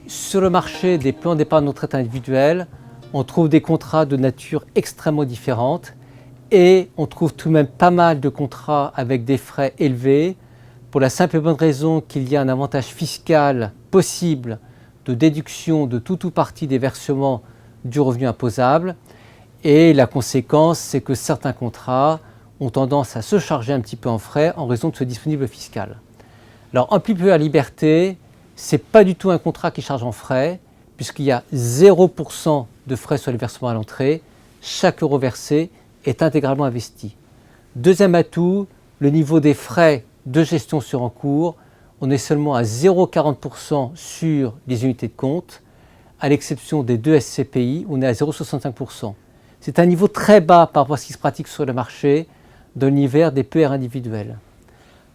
Sur le marché des plans d'épargne retraite individuels, on trouve des contrats de nature extrêmement différente et on trouve tout de même pas mal de contrats avec des frais élevés pour la simple et bonne raison qu'il y a un avantage fiscal possible de déduction de tout ou partie des versements du revenu imposable. Et la conséquence, c'est que certains contrats ont tendance à se charger un petit peu en frais en raison de ce disponible fiscal. Alors, Amplipur Liberté, ce n'est pas du tout un contrat qui charge en frais, puisqu'il y a 0% de frais sur les versements à l'entrée. Chaque euro versé est intégralement investi. Deuxième atout, le niveau des frais de gestion sur encours. On est seulement à 0,40% sur les unités de compte, à l'exception des 2 SCPI, on est à 0,65%. C'est un niveau très bas par rapport à ce qui se pratique sur le marché dans l'univers des PER individuels.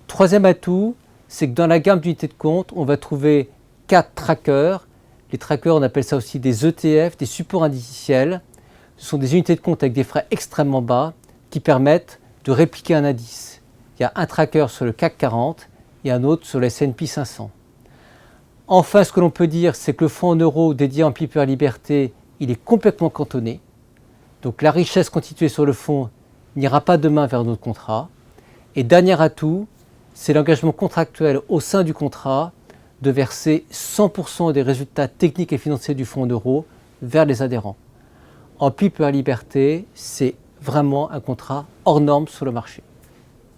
Troisième atout, c'est que dans la gamme d'unités de compte, on va trouver 4 trackers. Les trackers, on appelle ça aussi des ETF, des supports indiciels. Ce sont des unités de compte avec des frais extrêmement bas qui permettent de répliquer un indice. Il y a un tracker sur le CAC 40 et un autre sur le S&P 500. Enfin, ce que l'on peut dire, c'est que le fonds en euros dédié à Amplipur Liberté, il est complètement cantonné. Donc la richesse constituée sur le fonds n'ira pas demain vers notre contrat. Et dernier atout, c'est l'engagement contractuel au sein du contrat de verser 100% des résultats techniques et financiers du fonds en euros vers les adhérents. Amplipur Liberté, c'est vraiment un contrat hors norme sur le marché.